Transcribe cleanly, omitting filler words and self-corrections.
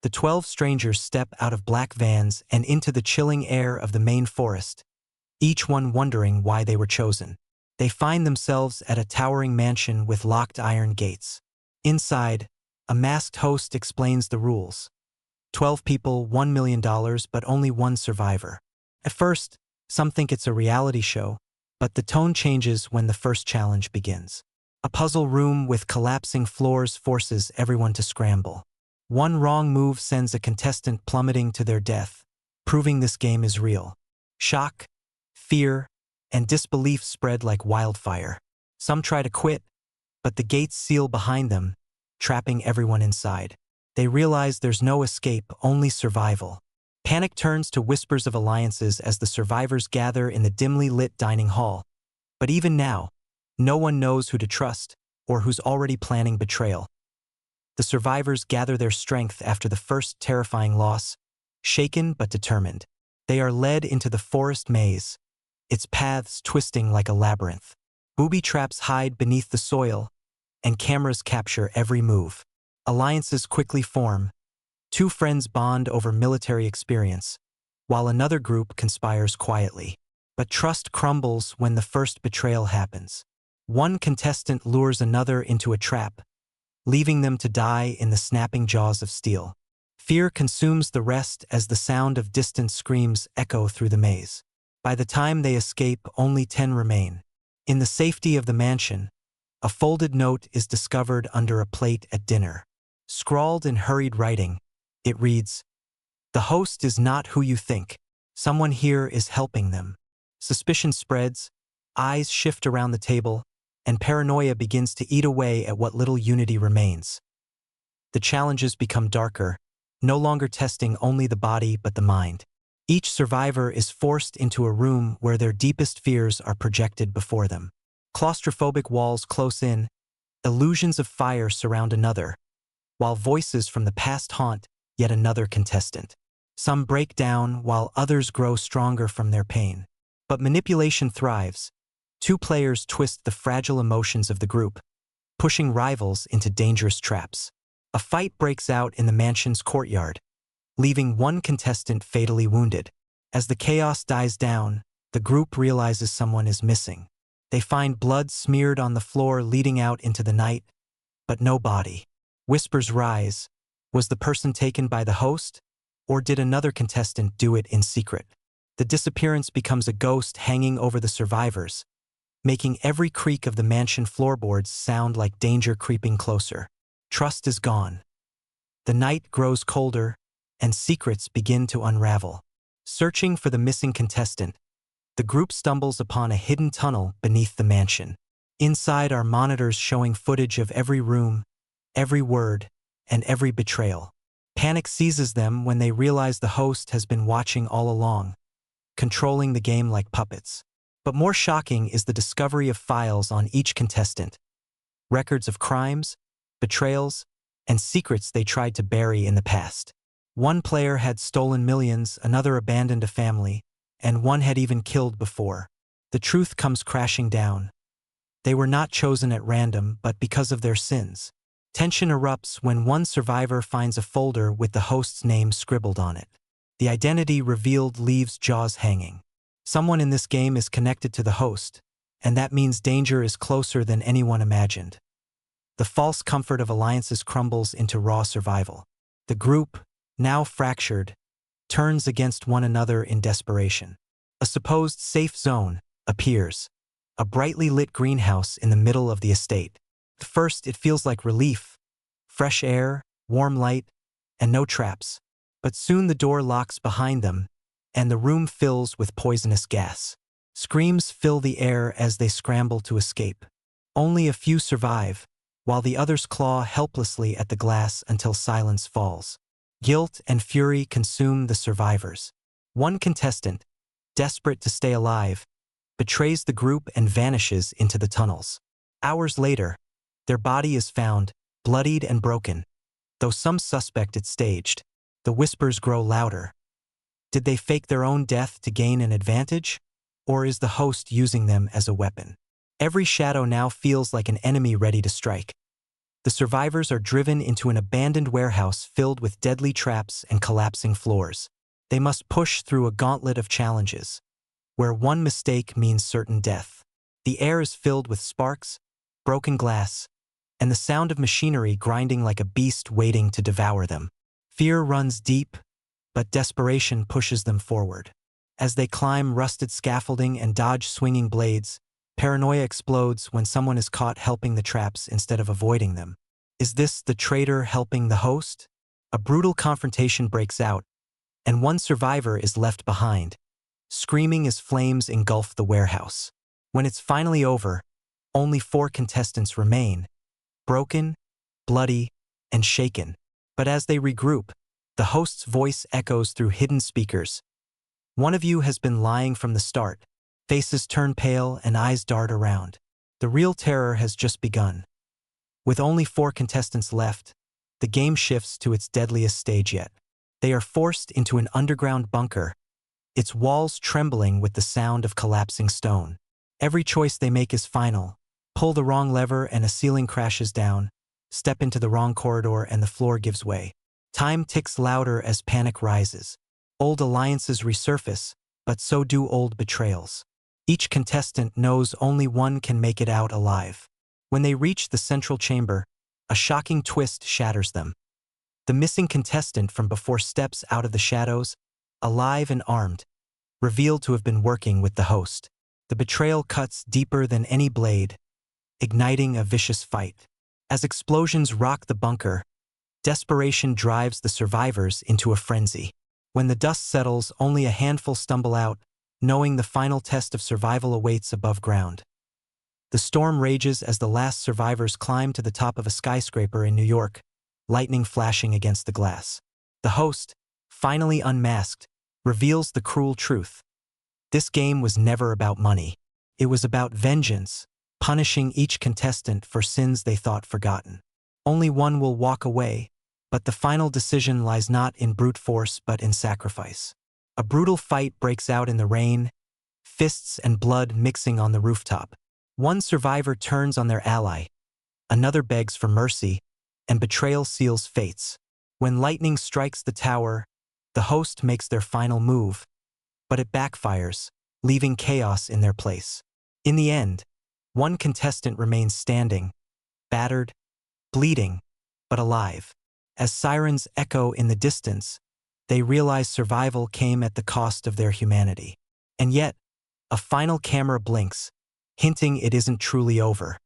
The 12 strangers step out of black vans and into the chilling air of the Maine forest, each one wondering why they were chosen. They find themselves at a towering mansion with locked iron gates. Inside, a masked host explains the rules. 12 people, $1 million, but only one survivor. At first, some think it's a reality show, but the tone changes when the first challenge begins. A puzzle room with collapsing floors forces everyone to scramble. One wrong move sends a contestant plummeting to their death, proving this game is real. Shock, fear, and disbelief spread like wildfire. Some try to quit, but the gates seal behind them, trapping everyone inside. They realize there's no escape, only survival. Panic turns to whispers of alliances as the survivors gather in the dimly lit dining hall. But even now, no one knows who to trust or who's already planning betrayal. The survivors gather their strength after the first terrifying loss, shaken but determined. They are led into the forest maze, its paths twisting like a labyrinth. Booby traps hide beneath the soil, and cameras capture every move. Alliances quickly form. Two friends bond over military experience, while another group conspires quietly. But trust crumbles when the first betrayal happens. One contestant lures another into a trap, leaving them to die in the snapping jaws of steel. Fear consumes the rest as the sound of distant screams echo through the maze. By the time they escape, only 10 remain. In the safety of the mansion, a folded note is discovered under a plate at dinner. Scrawled in hurried writing, it reads, "The host is not who you think. Someone here is helping them." Suspicion spreads, eyes shift around the table, and paranoia begins to eat away at what little unity remains. The challenges become darker, no longer testing only the body but the mind. Each survivor is forced into a room where their deepest fears are projected before them. Claustrophobic walls close in, illusions of fire surround another, while voices from the past haunt yet another contestant. Some break down while others grow stronger from their pain. But manipulation thrives. Two players twist the fragile emotions of the group, pushing rivals into dangerous traps. A fight breaks out in the mansion's courtyard, leaving one contestant fatally wounded. As the chaos dies down, the group realizes someone is missing. They find blood smeared on the floor leading out into the night, but no body. Whispers rise. Was the person taken by the host, or did another contestant do it in secret? The disappearance becomes a ghost hanging over the survivors, making every creak of the mansion floorboards sound like danger creeping closer. Trust is gone. The night grows colder, and secrets begin to unravel. Searching for the missing contestant, the group stumbles upon a hidden tunnel beneath the mansion. Inside are monitors showing footage of every room, every word, and every betrayal. Panic seizes them when they realize the host has been watching all along, controlling the game like puppets. But more shocking is the discovery of files on each contestant. Records of crimes, betrayals, and secrets they tried to bury in the past. One player had stolen millions, another abandoned a family, and one had even killed before. The truth comes crashing down. They were not chosen at random, but because of their sins. Tension erupts when one survivor finds a folder with the host's name scribbled on it. The identity revealed leaves jaws hanging. Someone in this game is connected to the host, and that means danger is closer than anyone imagined. The false comfort of alliances crumbles into raw survival. The group, now fractured, turns against one another in desperation. A supposed safe zone appears, a brightly lit greenhouse in the middle of the estate. At first, it feels like relief, fresh air, warm light, and no traps. But soon the door locks behind them, and the room fills with poisonous gas. Screams fill the air as they scramble to escape. Only a few survive, while the others claw helplessly at the glass until silence falls. Guilt and fury consume the survivors. One contestant, desperate to stay alive, betrays the group and vanishes into the tunnels. Hours later, their body is found, bloodied and broken. Though some suspect it staged, the whispers grow louder. Did they fake their own death to gain an advantage? Or is the host using them as a weapon? Every shadow now feels like an enemy ready to strike. The The survivors are driven into an abandoned warehouse filled with deadly traps and collapsing floors. They must push through a gauntlet of challenges, where one mistake means certain death. The air is filled with sparks, broken glass, and the sound of machinery grinding like a beast waiting to devour them. Fear runs deep, but desperation pushes them forward. As they climb rusted scaffolding and dodge swinging blades, paranoia explodes when someone is caught helping the traps instead of avoiding them. Is this the traitor helping the host? A brutal confrontation breaks out, and one survivor is left behind, screaming as flames engulf the warehouse. When it's finally over, only 4 contestants remain, broken, bloody, and shaken. But as they regroup, the host's voice echoes through hidden speakers. One of you has been lying from the start. Faces turn pale and eyes dart around. The real terror has just begun. With only 4 contestants left, the game shifts to its deadliest stage yet. They are forced into an underground bunker, its walls trembling with the sound of collapsing stone. Every choice they make is final. Pull the wrong lever and a ceiling crashes down. Step into the wrong corridor and the floor gives way. Time ticks louder as panic rises. Old alliances resurface, but so do old betrayals. Each contestant knows only one can make it out alive. When they reach the central chamber, a shocking twist shatters them. The missing contestant from before steps out of the shadows, alive and armed, revealed to have been working with the host. The betrayal cuts deeper than any blade, igniting a vicious fight. As explosions rock the bunker, desperation drives the survivors into a frenzy. When the dust settles, only a handful stumble out, knowing the final test of survival awaits above ground. The storm rages as the last survivors climb to the top of a skyscraper in New York, lightning flashing against the glass. The host, finally unmasked, reveals the cruel truth. This game was never about money. It was about vengeance, punishing each contestant for sins they thought forgotten. Only one will walk away, but the final decision lies not in brute force but in sacrifice. A brutal fight breaks out in the rain, fists and blood mixing on the rooftop. One survivor turns on their ally, another begs for mercy, and betrayal seals fates. When lightning strikes the tower, the host makes their final move, but it backfires, leaving chaos in their place. In the end, one contestant remains standing, battered, bleeding, but alive. As sirens echo in the distance, they realize survival came at the cost of their humanity. And yet, a final camera blinks, hinting it isn't truly over.